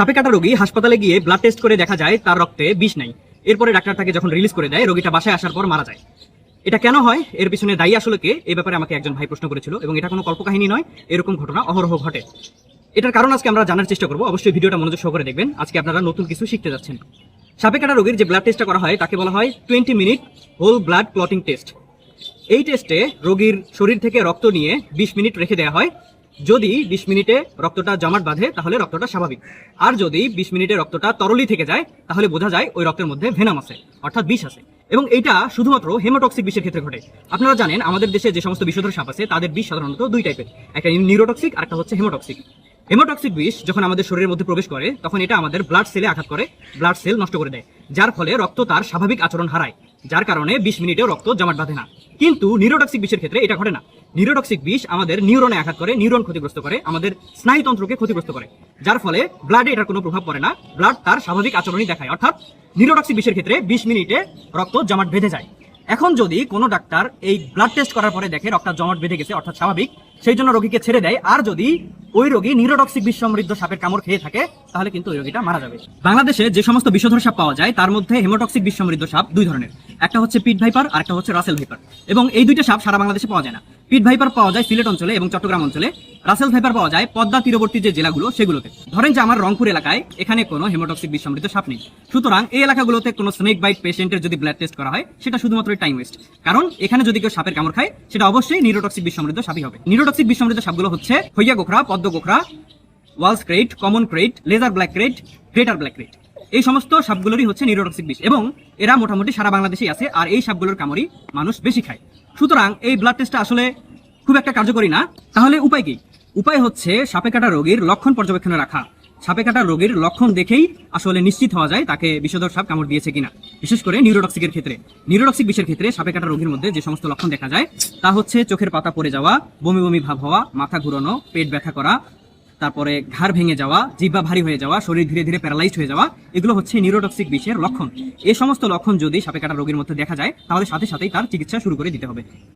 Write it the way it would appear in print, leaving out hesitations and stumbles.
সাপে কাটা রোগী হাসপাতালে গিয়ে ব্লাড টেস্ট করে দেখা যায় তার রক্তে বিষ নাই। এরপরে ডাক্তার তাকে যখন রিলিজ করে দেয়, রোগীটা বাসায় আসার পর মারা যায়। এটা কেন হয়, এর পিছনে দায়ী আসলে কে, এই ব্যাপারে আমাকে একজন ভাই প্রশ্ন করেছিল, এবং এটা কোনো কল্পকাহিনী নয়, এরকম ঘটনা অহরহ ঘটে। এটার কারণ আজকে আমরা জানার চেষ্টা করব। অবশ্যই ভিডিওটা মনোযোগ সহকারে দেখবেন, আজকে আপনারা নতুন কিছু শিখতে যাচ্ছেন। সাপে কাটা রোগীর যে ব্লাড টেস্টটা করা হয় তাকে বলা হয় 20 minute whole blood clotting test. এই টেস্টে রোগীর শরীর থেকে রক্ত নিয়ে 20 মিনিট রেখে দেওয়া হয়। যদি 20 মিনিটে রক্তটা জমাট বাঁধে তাহলে রক্তটা স্বাভাবিক, আর যদি 20 মিনিটে রক্তটা তরলই থেকে যায় তাহলে বোঝা যায় ওই রক্তের মধ্যে ভেনাম আছে, অর্থাৎ বিষ আছে। এবং এইটা শুধুমাত্র হেমোটক্সিক বিষের ক্ষেত্রে ঘটে। আপনারা জানেন আমাদের দেশে যে সমস্ত বিষধর সাপ আছে তাদের বিষ সাধারণত দুই টাইপের, একটা নিউরোটক্সিক আর একটা হচ্ছে হেমোটক্সিক। হেমোটক্সিক বিষ যখন আমাদের শরীরের মধ্যে প্রবেশ করে তখন এটা আমাদের ব্লাড সেলে আঘাত করে, ব্লাড সেল নষ্ট করে দেয়, যার ফলে রক্ত তার স্বাভাবিক আচরণ হারায়, যার কারণে 20 মিনিটেও রক্ত জমাট বাঁধে না। কিন্তু নিউরোটক্সিক বিষের ক্ষেত্রে এটা ঘটে না। নিউরোটক্সিক বিষ আমাদের নিউরনে আঘাত করে, নিউরন ক্ষতিগ্রস্ত করে, আমাদের স্নায়ুতন্ত্রকে ক্ষতিগ্রস্ত করে, যার ফলে ব্লাডে এটার কোনো প্রভাব পড়ে না, ব্লাড তার স্বাভাবিক আচরণই দেখায়। অর্থাৎ নিউরোটক্সিক বিষের ক্ষেত্রে 20 মিনিটে রক্ত জমাট বেঁধে যায়। এখন যদি কোনো ডাক্তার এই ব্লাড টেস্ট করার পরে দেখে রক্ত জমাট বেঁধে গেছে, অর্থাৎ স্বাভাবিক, সেই জন্য রোগীকে ছেড়ে দেয়, আর যদি ওই রোগী নিউরোটক্সিক বিষ সমৃদ্ধ সাপের কামড় খেয়ে থাকে তাহলে কিন্তু ওই রোগীটা মারা যাবে। বাংলাদেশে যে সমস্ত বিষধর সাপ পাওয়া যায় তার মধ্যে হেমোটক্সিক বিষ সমৃদ্ধ সাপ দুই ধরনের, একটা হচ্ছে পিট ভাইপার আর একটা হচ্ছে রাসেল ভাইপার। এবং এই দুইটা সাপ সারা বাংলাদেশে পাওয়া যায় না। পিট ভাইপার পাওয়া যায় সিলেট অঞ্চলে এবং চট্টগ্রাম অঞ্চলে, রাসেল ভাইপার পাওয়া যায় পদ্মা তীরবর্তী যে জেলাগুলো সেগুলোতে। ধরেন যে আমার রংপুর এলাকায় এখানে কোনো হেমোটক্সিক বিষ সমৃদ্ধ সাপ নেই, সুতরাং এই এলাকাগুলোতে কোনো স্নেক বাইট পেশেন্টের যদি ব্লাড টেস্ট করা হয় সেটা শুধুমাত্র টাইম ওয়েস্ট, কারণ এখানে যদি কেউ সাপের কামড় খায় সেটা অবশ্যই নিউরোটক্সিক বিষ সমৃদ্ধ সাপই হবে। নিউরোটক্সিক বিষ সমৃদ্ধ সাপগুলো হচ্ছে হইয়া গোখরা, পদ্ম গোখরা, Wall's krait, common krait, lesser black krait, greater black krait. এই সমস্ত সাপগুলোরই হচ্ছে নিউরোটক্সিক বিষ, এবং এরা মোটামুটি সারা বাংলাদেশেই আছে, আর এই সাপগুলোর কামড়ই মানুষ বেশি খায়। সুতরাং এই ব্লাড টেস্টটা আসলে খুব একটা কার্যকরী না। তাহলে উপায় কি? উপায় হচ্ছে সাপে কাটা রোগীর লক্ষণ পর্যবেক্ষণে রাখা। সাপে কাটা রোগীর লক্ষণ দেখেই আসলে নিশ্চিত হওয়া যায় তাকে বিষধর সাপ কামড় দিয়েছে কিনা, বিশেষ করে নিউরোটক্সিকের ক্ষেত্রে। নিউরোটক্সিক বিষের ক্ষেত্রে সাপে কাটা রোগীর মধ্যে যে সমস্ত লক্ষণ দেখা যায় তা হচ্ছে চোখের পাতা পড়ে যাওয়া, বমি বমি ভাব হওয়া, মাথা ঘুরানো, পেট ব্যথা করা, তারপরে ঘাড় ভেঙে যাওয়া, জিহ্বা ভারী হয়ে যাওয়া, শরীর ধীরে ধীরে প্যারালাইজড হয়ে যাওয়া, এগুলো হচ্ছে নিউরোটক্সিক বিষের লক্ষণ। এই সমস্ত লক্ষণ যদি সাপে কাটা রোগীর মধ্যে দেখা যায় তাহলে সাথে সাথেই তার চিকিৎসা শুরু করে দিতে হবে।